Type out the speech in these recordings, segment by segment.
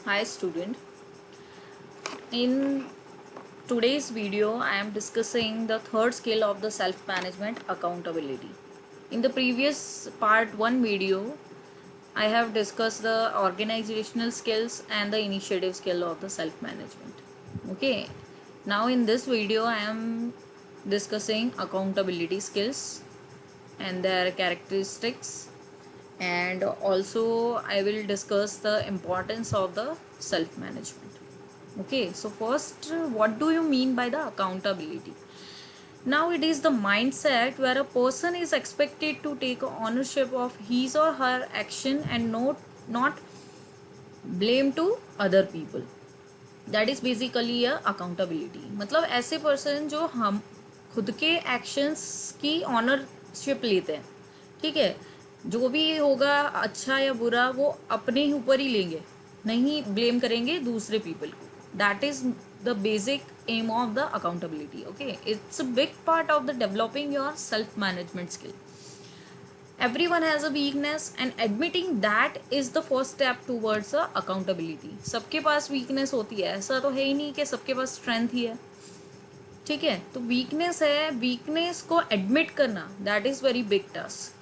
Hi student. In today's video I am discussing the third skill of the self management, accountability. In the previous part 1 video I have discussed the organizational skills and the initiative skill of the self management. Okay. Now in this video I am discussing accountability skills and their characteristics, and also I will discuss the importance of the self management. Okay, so first, what do you mean by the accountability? Now, it is the mindset where a person is expected to take ownership of his or her action and not blame to other people. That is basically a accountability. मतलब ऐसे person जो हम खुद के actions की ownership लेते हैं, ठीक है, जो भी होगा अच्छा या बुरा वो अपने ही ऊपर ही लेंगे, नहीं ब्लेम करेंगे दूसरे पीपल को. That is the basic aim of the accountability. Okay, it's a big part of the developing your self management skill. Everyone has a weakness and admitting that is the first step towards the accountability. सबके पास weakness होती है, ऐसा तो है ही नहीं कि सबके पास strength ही है. ठीक है, तो weakness है, weakness को admit करना, that is very big task.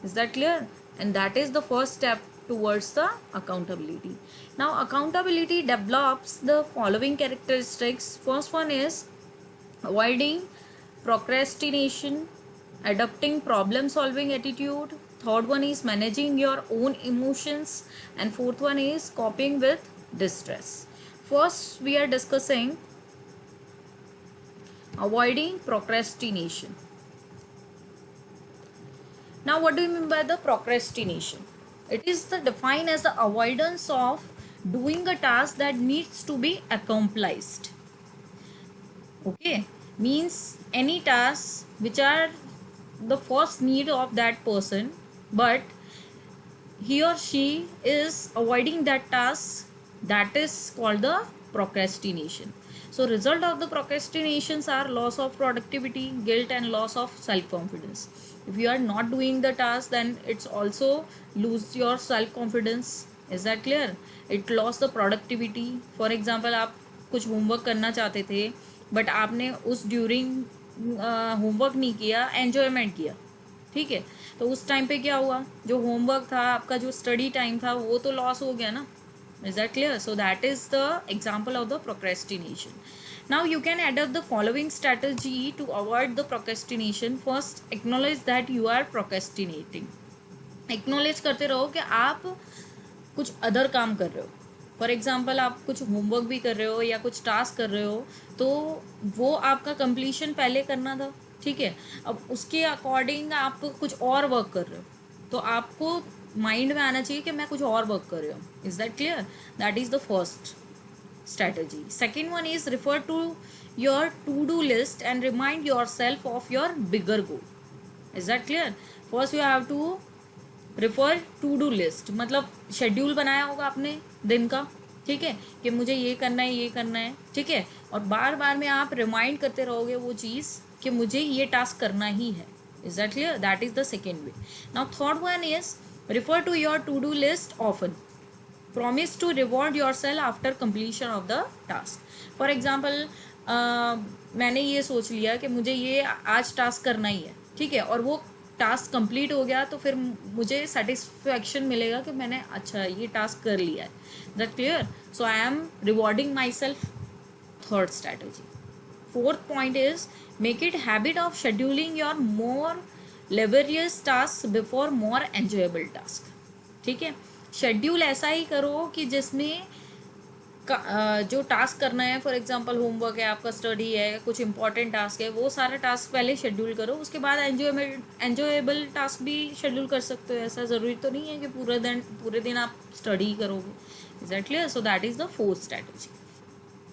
Is that clear? And that is the first step towards the accountability. Now accountability develops the following characteristics. First one is avoiding procrastination, adopting problem solving attitude. Third one is managing your own emotions, and fourth one is coping with distress. First we are discussing avoiding procrastination. Now, what do you mean by the procrastination? It is the defined as the avoidance of doing a task that needs to be accomplished. Okay, means any tasks which are the first need of that person, but he or she is avoiding that task. That is called the procrastination. So result of the procrastinations are loss of productivity, guilt, and loss of self-confidence. If you are not doing the task, then it's also lose your self-confidence. Is that clear? It lost the productivity. For example, आप कुछ homework करना चाहते थे but आपने उस during homework नहीं किया, enjoyment किया. ठीक है, तो उस टाइम पे क्या हुआ, जो होमवर्क था आपका, जो स्टडी टाइम था, वो तो लॉस हो गया ना. Is that clear? So that is the example of the procrastination. Now you can adopt the following strategy to avoid the procrastination. First, acknowledge that you are procrastinating. Acknowledge करते रहो कि आप कुछ अदर काम कर रहे हो. फॉर एग्जाम्पल आप कुछ होमवर्क भी कर रहे हो या कुछ टास्क कर रहे हो, तो वो आपका कंप्लीशन पहले करना था. ठीक है, अब उसके अकॉर्डिंग आप कुछ और वर्क कर रहे हो, तो आपको माइंड में आना चाहिए कि मैं कुछ और वर्क कर रही हूँ. Is that clear? That is the first strategy. Second one is refer to your to-do list and remind yourself of your bigger goal. Is that clear? First you have to refer to-do list, मतलब schedule बनाया होगा आपने दिन का, ठीक है, कि मुझे ये करना है, ये करना है. ठीक है, और बार बार में आप रिमाइंड करते रहोगे वो चीज़ कि मुझे ये टास्क करना ही है. Is that clear? That is the second way. Now third one is refer to your to-do list often. Promise to reward yourself after completion of the task. For example, मैंने ये सोच लिया कि मुझे ये आज टास्क करना ही है, ठीक है, और वो टास्क कंप्लीट हो गया, तो फिर मुझे सेटिस्फैक्शन मिलेगा कि मैंने अच्छा ये टास्क कर लिया है. That clear? So I am rewarding my self. Third strategy. Fourth point is make it habit of scheduling your more laborious task before more enjoyable task. ठीक है, शेड्यूल ऐसा ही करो कि जिसमें जो टास्क करना है, फॉर एग्जांपल होमवर्क है आपका, स्टडी है, कुछ इंपॉर्टेंट टास्क है, वो सारा टास्क पहले शेड्यूल करो. उसके बाद एंजॉयबल टास्क भी शेड्यूल कर सकते हो. ऐसा ज़रूरी तो नहीं है कि पूरे दिन आप स्टडी करोगे. Is that clear? So that is the fourth strategy.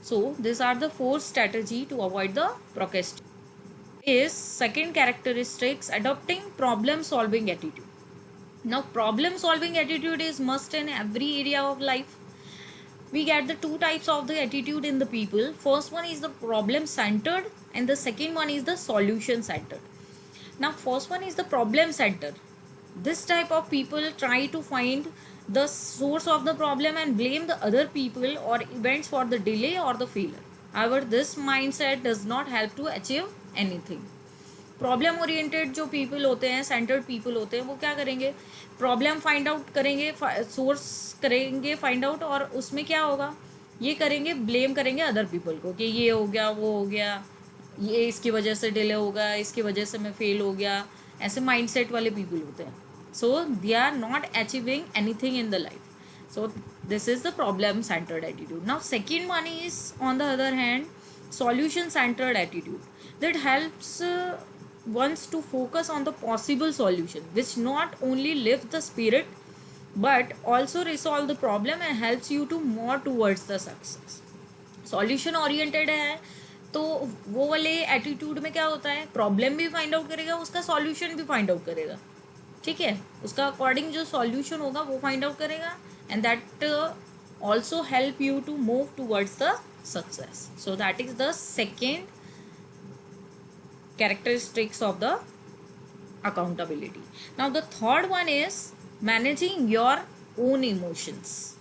So these are the four strategy to avoid the procrastination. Is second characteristics adopting problem solving attitude. Now problem solving attitude is must in every area of life. We get the two types of the attitude in the people. First one is the problem centered and the second one is the solution centered. Now first one is the problem centered. This type of people try to find the source of the problem and blame the other people or events for the delay or the failure. However, this mindset does not help to achieve anything. Problem oriented जो people होते हैं, centred people होते हैं, वो क्या करेंगे, problem find out करेंगे, source करेंगे फाइंड आउट, और उसमें क्या होगा, ये करेंगे, ब्लेम करेंगे अदर पीपल को कि ये हो गया, वो हो गया, ये इसकी वजह से डिले होगा, इसकी वजह से मैं फेल हो गया. ऐसे माइंडसेट वाले पीपल होते हैं. So they are not achieving anything in the life. So this is the problem centered attitude. Now second one is, on the other hand, solution centered attitude that helps ones to focus on the possible solution, which not only lift the spirit but also resolve the problem and helps you to more towards the success. Solution oriented है तो वो वाले attitude में क्या होता है, problem भी find out करेगा, उसका सॉल्यूशन भी फाइंड आउट करेगा. ठीक है, उसका अकॉर्डिंग जो सॉल्यूशन होगा वो फाइंड आउट करेगा, and that also help you to move towards the success. So that is the second characteristics of the accountability. Now the third one is managing your own emotions.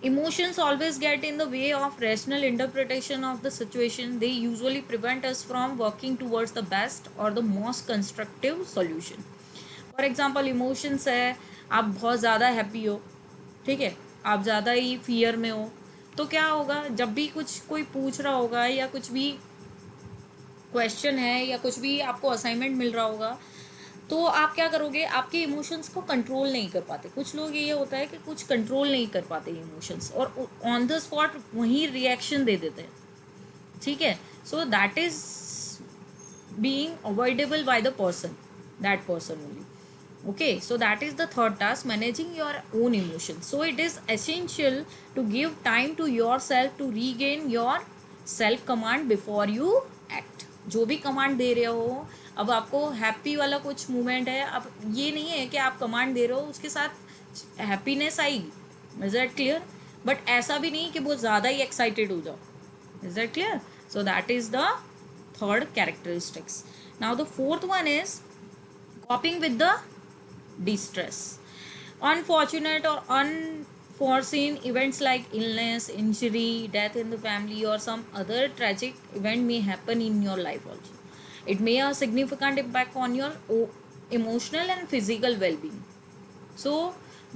Emotions always get in the way of rational interpretation of the situation. They usually prevent us from working towards the best or the most constructive solution. For example, emotions है, आप बहुत ज़्यादा happy हो, ठीक है, आप ज़्यादा ही fear में हो, तो क्या होगा, जब भी कुछ कोई पूछ रहा होगा या कुछ भी क्वेश्चन है या कुछ भी आपको असाइनमेंट मिल रहा होगा, तो आप क्या करोगे, आपके इमोशंस को कंट्रोल नहीं कर पाते. कुछ लोग ये होता है कि कुछ कंट्रोल नहीं कर पाते इमोशंस, और ऑन द स्पॉट वहीं रिएक्शन दे देते हैं. ठीक है, so that is being avoidable by the person, that person only. Okay, so that is the third task, managing your own emotions. So it is essential to give time to yourself to regain your self command before you act. जो भी command दे रहे हो, अब आपको happy वाला कुछ moment है, अब ये नहीं है कि आप कमांड दे रहे हो उसके साथ हैप्पीनेस आएगी, इज दैट क्लियर, बट ऐसा भी नहीं कि बहुत ज़्यादा ही एक्साइटेड हो जाओ, is that clear. So that is the third characteristics. Now the fourth one is coping with the distress. Unfortunate or unforeseen events like illness, injury, death in the family, or some other tragic event may happen in your life also. It may have a significant impact on your emotional and physical well-being. So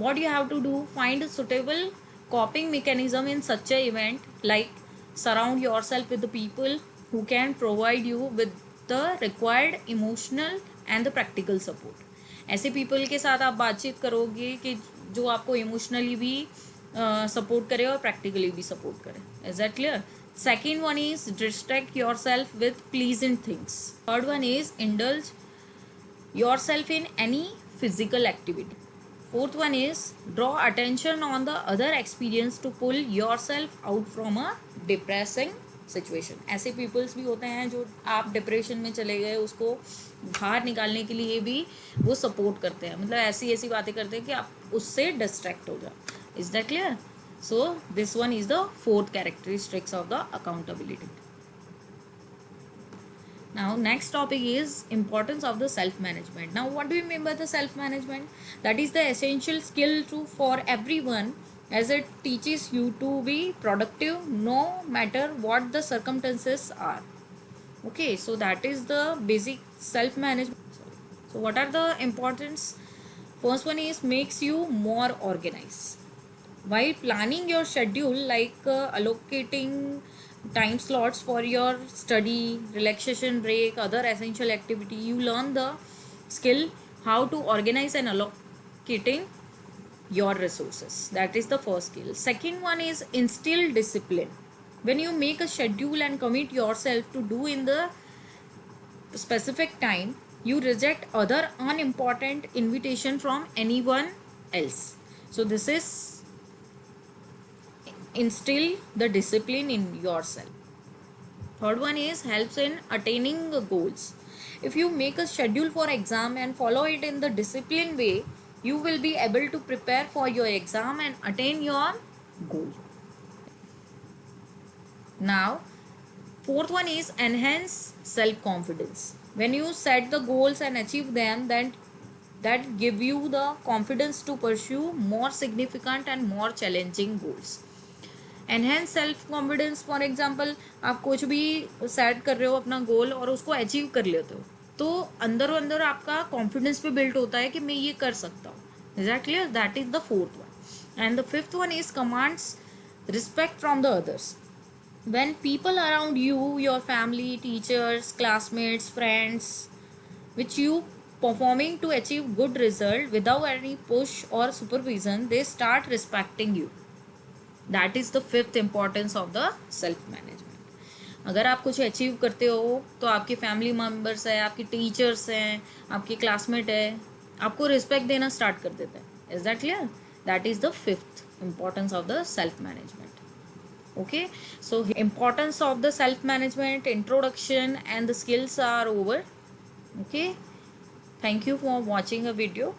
what you have to do, find a suitable coping mechanism in such a event, like surround yourself with the people who can provide you with the required emotional and the practical support. ऐसे people के साथ आप बातचीत करोगे कि जो आपको emotionally भी सपोर्ट करे और प्रैक्टिकली भी सपोर्ट करे. Is that clear. Second one is distract your self with pleasant things. Third one is indulge your self in any physical activity. Fourth one is draw attention on the other experience to pull your self out from a depressing situation. ऐसे peoples भी होते हैं जो आप depression में चले गए उसको बाहर निकालने के लिए भी वो सपोर्ट करते हैं, मतलब ऐसी ऐसी बातें करते हैं कि आप उससे डिस्ट्रैक्ट हो जाओ. Is that clear. So this one is the fourth characteristics of the accountability. Now next topic is importance of the self management. Now what do you mean by the self management? That is the essential skill to for everyone, as it teaches you to be productive no matter what the circumstances are. Okay, so that is the basic self management. So what are the importance? First one is makes you more organized. While planning your schedule, like allocating time slots for your study, relaxation break, other essential activity, you learn the skill how to organize and allocating your resources. That is the first skill. Second one is instill discipline. When you make a schedule and commit yourself to do in the specific time, you reject other unimportant invitation from anyone else. So this is instill the discipline in yourself. Third one is helps in attaining goals. If you make a schedule for exam and follow it in the disciplined way, you will be able to prepare for your exam and attain your goal. Now fourth one is enhance self confidence. When you set the goals and achieve them, then that give you the confidence to pursue more significant and more challenging goals. Enhance self confidence, for example आप कुछ भी set कर रहे हो अपना गोल और उसको achieve कर लेते हो, तो अंदर अंदर आपका कॉन्फिडेंस पे बिल्ड होता है कि मैं ये कर सकता हूँ. Is that clear? That is the fourth one. And the fifth one is commands respect from the others. when people around you, your family, teachers, classmates, friends, which you performing to achieve good result without any push or supervision, they start respecting you. That is the fifth importance of the self management. अगर आप कुछ achieve करते हो तो आपके family members है, आपके teachers हैं, आपके क्लासमेट है, आपको रिस्पेक्ट देना स्टार्ट कर देते हैं. Is that clear? That is the fifth importance of the self management. Okay, so importance of the self management, introduction and the skills are over. Okay, thank you for watching a video.